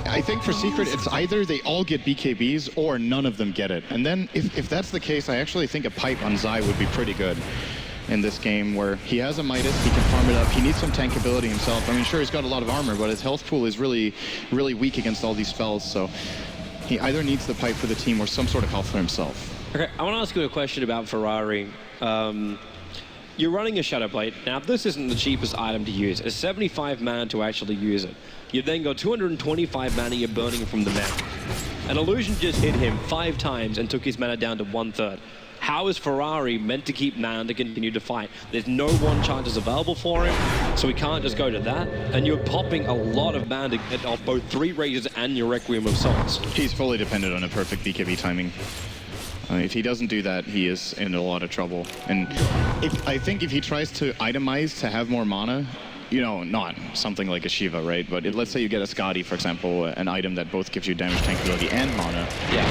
I think for Secret, it's either they all get BKBs or none of them get it. And then if that's the case, I actually think a pipe on Zai would be pretty good in this game, where he has a Midas, he can farm it up, he needs some tankability himself. I mean, sure, he's got a lot of armor, but his health pool is really, really weak against all these spells, so he either needs the pipe for the team or some sort of health for himself. Okay, I want to ask you a question about Ferrari. You're running a Shadow Blade. Now, this isn't the cheapest item to use. It's 75 mana to actually use it. You've then got 225 mana you're burning from the mech. An illusion just hit him 5 times and took his mana down to 1/3. How is Ferrari meant to keep mana to continue to fight? There's no one chances available for him, so he can't just go to that. And you're popping a lot of mana to get off both 3 Razors and your Requiem of Souls. He's fully dependent on a perfect BKB timing. If he doesn't do that, he is in a lot of trouble. And I think if he tries to itemize to have more mana, you know, not something like a Shiva, right? But let's say you get a Skadi, for example, an item that both gives you damage, tankability, and mana. Yeah.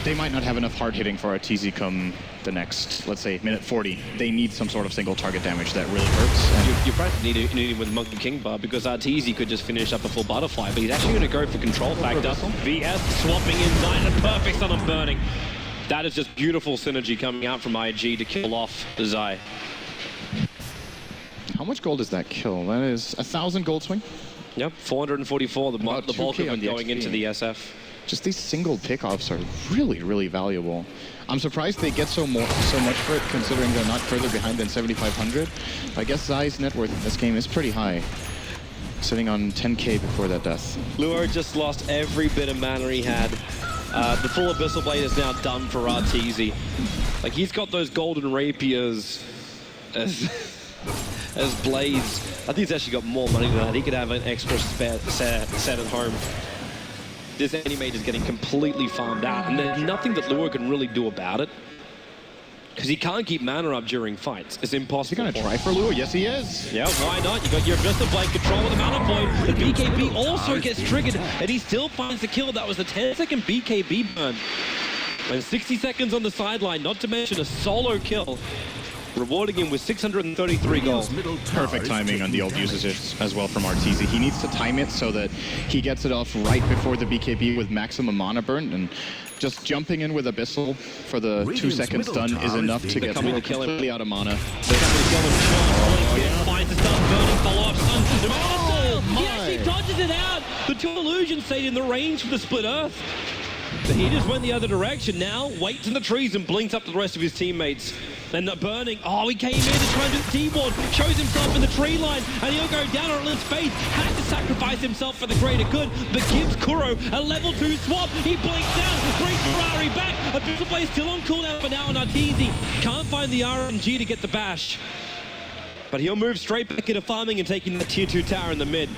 They might not have enough hard hitting for Arteezy come the next, let's say, minute 40, they need some sort of single target damage that really hurts. And You practically need him with Monkey King bar because Arteezy could just finish up the full butterfly, but he's actually going to go for control factor. VS swapping inside and a perfect stun on Burning. That is just beautiful synergy coming out from IG to kill off Zai. how much gold is that kill? That is 1,000 gold swing. Yep, 444, the bulk of it going into the SF. Just these single pickoffs are really, really valuable. I'm surprised they get so much for it, considering they're not further behind than 7,500. I guess Zai's net worth in this game is pretty high, sitting on 10k before that death. Luo just lost every bit of mana he had. The full Abyssal Blade is now done for Arteezy. Like, he's got those golden rapiers as blades. I think he's actually got more money than that. He could have an extra set at home. This AnyMeta is getting completely farmed out, and there's nothing that Luo can really do about it. Because he can't keep mana up during fights. It's impossible. Is he going to try for Luo? Yes, he is. Yeah, why not? You got your Abyssal Blade control with the mana point. The BKB also gets triggered, and he still finds the kill. That was the 10-second BKB burn. And 60 seconds on the sideline, not to mention a solo kill, rewarding him with 633 gold. Perfect timing on the ult usage as well from Arteezy. He needs to time it so that he gets it off right before the BKB with maximum mana burn, and just jumping in with Abyssal for the 2-second stun is enough to get him completely out of mana. Finds the stun, burning follow-up stun. Yes, he dodges it out. The two illusions stayed in the range for the split earth. But he just went the other direction. Now waits in the trees and blinks up to the rest of his teammates. And Burning, he came in to try and do the T-board, shows himself in the tree line, and he'll go down on Lit's face. Had to sacrifice himself for the greater good, but gives Kuro a level 2 swap. He blinks down, brings Ferrari back. Abyssal Blade still on cooldown for now on Arteezy. Can't find the RNG to get the bash. But he'll move straight back into farming and taking the tier 2 tower in the mid.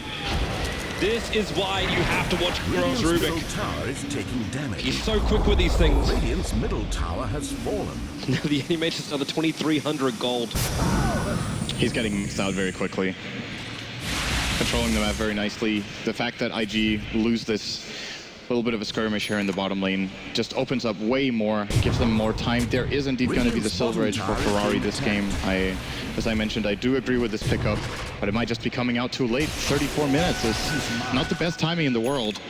This is why you have to watch Kuro's Rubik. Tower is taking damage. He's so quick with these things. Radiant's middle tower has fallen. Now the AnyMeta is another 2,300 gold. He's getting mixed out very quickly. Controlling the map very nicely. The fact that IG lose this little bit of a skirmish here in the bottom lane just opens up way more, gives them more time. There is indeed going to be the Silver Edge for Ferrari this game. As I mentioned, I do agree with this pickup, but it might just be coming out too late. 34 minutes is not the best timing in the world.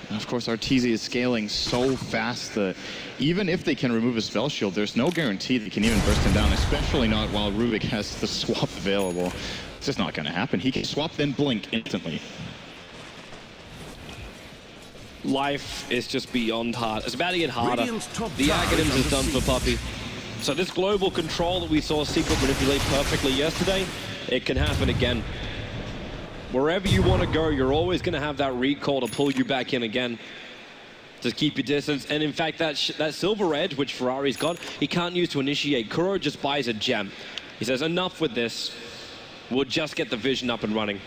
And of course, Arteezy is scaling so fast that even if they can remove a spell shield, there's no guarantee they can even burst him down, especially not while Rubik has the swap available. It's just not going to happen. He can swap, then blink instantly. Life is just beyond hard. It's about to get harder. The Aghanims is done for Puppey. So this global control that we saw Secret manipulate perfectly yesterday, it can happen again. Wherever you want to go, you're always going to have that recall to pull you back in again. Just keep your distance. And in fact, that Silver Edge, which Ferrari's got, he can't use to initiate. Kuro just buys a gem. He says, enough with this. We'll just get the vision up and running.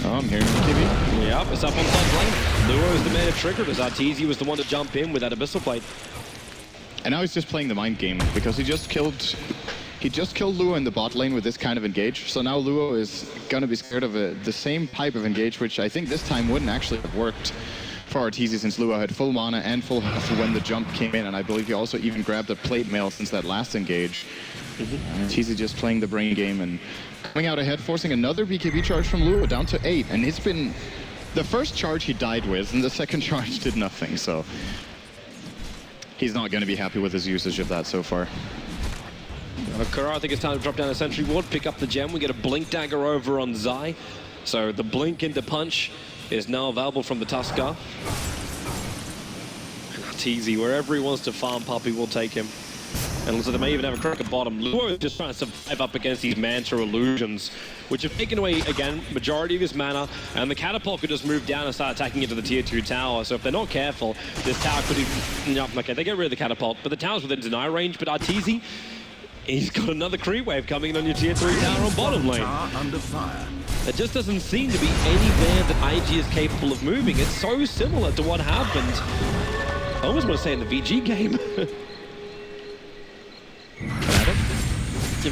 Oh, I'm hearing BKB. Yep, it's up on top lane. Luo is the man who triggered as Arteezy was the one to jump in with that Abyssal Blade. And now he's just playing the mind game because he just killed Luo in the bot lane with this kind of engage. So now Luo is going to be scared of the same type of engage, which I think this time wouldn't actually have worked for Arteezy since Luo had full mana and full health when the jump came in. And I believe he also even grabbed a plate mail since that last engage. Arteezy just playing the brain game and coming out ahead, forcing another BKB charge from Luo down to 8. And it's been the first charge he died with, and the second charge did nothing. So he's not going to be happy with his usage of that so far. Kuro, I think it's time to drop down a sentry ward, pick up the gem. We get a blink dagger over on Zai. So the blink into punch is now available from the Tuskar. Arteezy, wherever he wants to farm Puppey, will take him. And looks like they may even have a crack at bottom. Luo is just trying to survive up against these Manta illusions, which have taken away, again, majority of his mana, and the catapult could just move down and start attacking into the tier 2 tower. So if they're not careful, this tower could be... No, okay, they get rid of the catapult, but the tower's within deny range. But Arteezy, he's got another creep wave coming in on your tier 3 tower on bottom lane. It just doesn't seem to be any land that IG is capable of moving. It's so similar to what happened, I almost want to say in the VG game.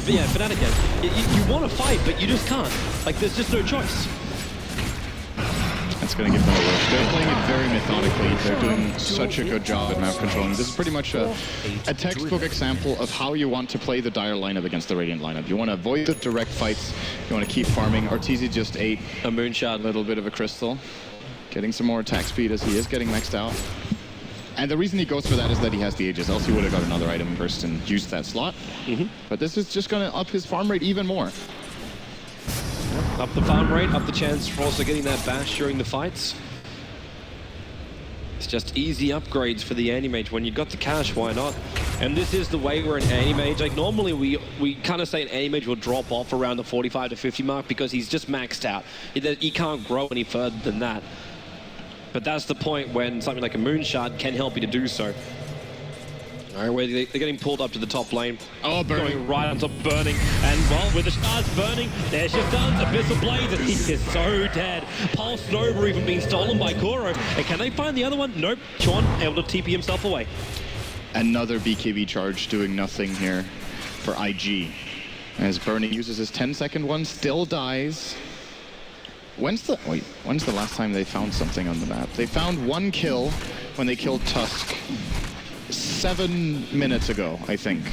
Yeah, Fnatic game. You want to fight, but you just can't. Like, there's just no choice. That's going to give them a rush. They're playing it very methodically. They're doing such a good job at map controlling. This is pretty much a textbook example of how you want to play the Dire lineup against the Radiant lineup. You want to avoid the direct fights. You want to keep farming. Arteezy just ate a moonshot, a little bit of a crystal, getting some more attack speed as he is getting maxed out. And the reason he goes for that is that he has the Aegis, else he would have got another item burst and used that slot. But this is just going to up his farm rate even more. Up the farm rate, up the chance for also getting that bash during the fights. It's just easy upgrades for the Anti-Mage. When you've got the cash, why not? And this is the way we're an Anti-Mage. Like, normally we kind of say an Anti-Mage will drop off around the 45 to 50 mark because he's just maxed out. He can't grow any further than that. But that's the point when something like a Moonshot can help you to do so. All right, where they're getting pulled up to the top lane. Oh, Burning. Going right onto Burning. And, well, with the stars burning, there's your stuns. Abyssal Blades, and he is so dead. Pulse Nova even being stolen by Koro. And can they find the other one? Nope. Chon able to TP himself away. Another BKB charge doing nothing here for IG. As Burning uses his 10-second one, still dies. When's the last time they found something on the map? They found one kill when they killed Tusk 7 minutes ago, I think.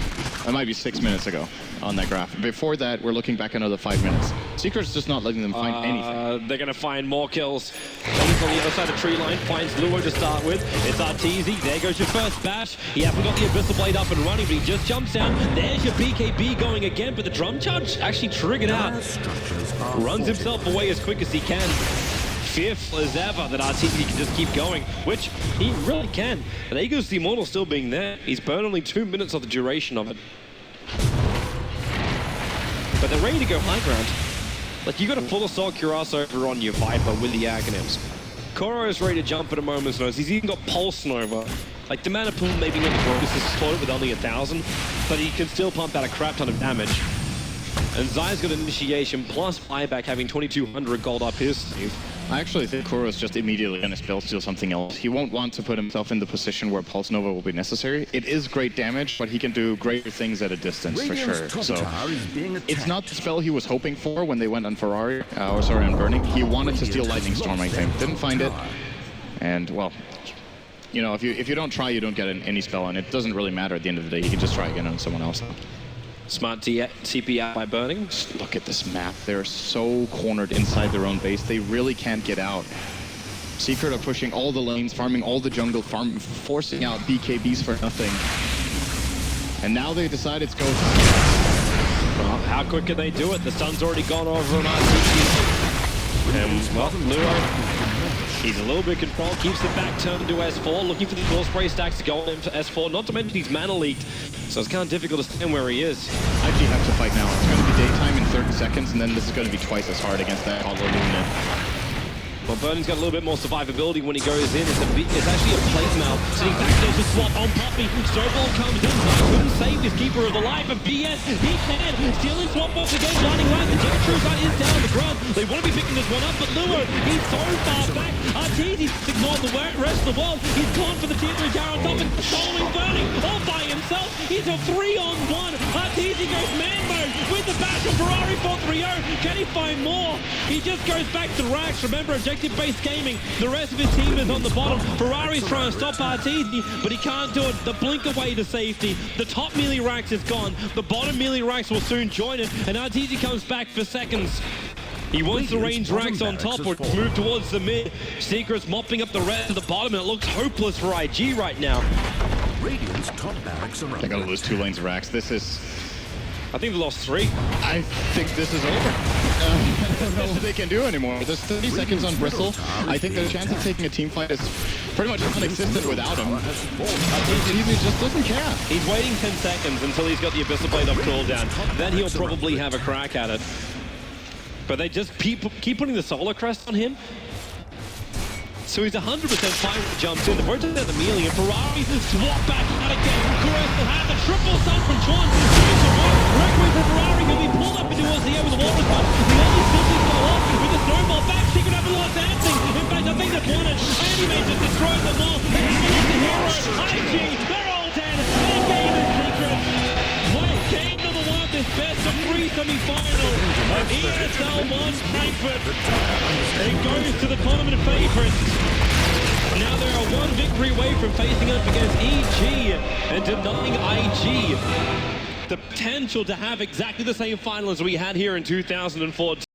It might be 6 minutes ago on that graph. Before that, we're looking back another 5 minutes. Secret's just not letting them find anything. They're going to find more kills. Johnny's on the other side of tree line, finds Luo to start with. It's Arteezy. There goes your first bash. He hasn't got the Abyssal Blade up and running, but he just jumps down. There's your BKB going again, but the drum charge actually triggered out. Runs himself away as quick as he can. Fearful as ever that Arteezy can just keep going, which he really can. But Aegis the Immortal still being there. He's burned only 2 minutes of the duration of it. But they're ready to go high ground. Like, you got a full assault cuirass over on your Viper with the Aghanims. Koro is ready to jump at a moment's notice. He's even got Pulse Nova. Like, the mana pool maybe not the greatest, is slowed with only 1,000, but he can still pump out a crap ton of damage. And Zai's got initiation plus buyback, having 2,200 gold up his sleeve. I actually think Kuro's just immediately going to spell steal something else. He won't want to put himself in the position where Pulse Nova will be necessary. It is great damage, but he can do greater things at a distance for sure. So it's not the spell he was hoping for when they went on Ferrari, on Burning. He wanted to steal Lightning Storm, I think. Didn't find it. And, well, you know, if you don't try, you don't get any spell, and it doesn't really matter at the end of the day. You can just try again on someone else. Smart TP out by Burning. Just look at this map. They're so cornered inside their own base. They really can't get out. Secret are pushing all the lanes, farming all the jungle, forcing out BKBs for nothing. And now they decide it's go time. Well, how quick can they do it? The sun's already gone over on RTG. And, well, Luo, he's a little bit controlled, keeps the back turned to S4, looking for the core spray stacks to go on into S4, not to mention he's mana leaked. So it's kind of difficult to stand where he is. I actually have to fight now. It's going to be daytime in 30 seconds, and then this is going to be twice as hard against that Hollow Luminant. Well, Burning's got a little bit more survivability when he goes in. It's actually a plate mount. Sitting back there to swap on Poppy. Snowball comes in. Couldn't save his Keeper of the Life, but BS, he can. Stealing swap box again. Lighting right. The Jet True Gun is down the ground. They want to be picking this one up, but Luo, he's so far back. Arteezy ignored the rest of the world. He's gone for the tier 3 tower on top and following Burning all by himself. He's a 3-on-1. Arteezy goes man mode with the bash of Ferrari 4-3-0. Can he find more? He just goes back to Rax. Remember, objective-based gaming. The rest of his team is on the bottom. Ferrari's trying to stop Arteezy, but he can't do it. The blink away to safety. The top melee Rax is gone. The bottom melee Rax will soon join it, and Arteezy comes back for seconds. He wants the range Rax on top or move towards the mid. Secret's mopping up the rest of the bottom, and it looks hopeless for IG right now. Radiant's top barracks are They're going to lose 2 lanes of Rax. This is... I think they lost 3. I think this is over. I don't know what they can do anymore. There's 30 seconds on Bristle. I think the chance of taking a team fight is pretty much non-existent without him. He just doesn't care. He's waiting 10 seconds until he's got the Abyssal Blade up cooldown. Then he'll probably have a crack at it. But they just keep putting the Solar Crest on him. So he's 100% fine when he jumps in. The rotate out the melee, and Ferrari swap back out again. Caress will have the triple stun from Chon. Requiem for Ferrari, who'll be pulled up into towards the air with the wall response. The only simply go off with the snowball back. Secret up and lost dancing. In fact, I think they've won it. Anime just destroyed them all. And he's the hero. IG, they're all dead. And game is Secret. Game number 1 of this best of 3 semi-final of ESL 1 Frankfurt. It goes to the tournament favorites. Now they are one victory away from facing up against EG and denying IG the potential to have exactly the same final as we had here in 2014.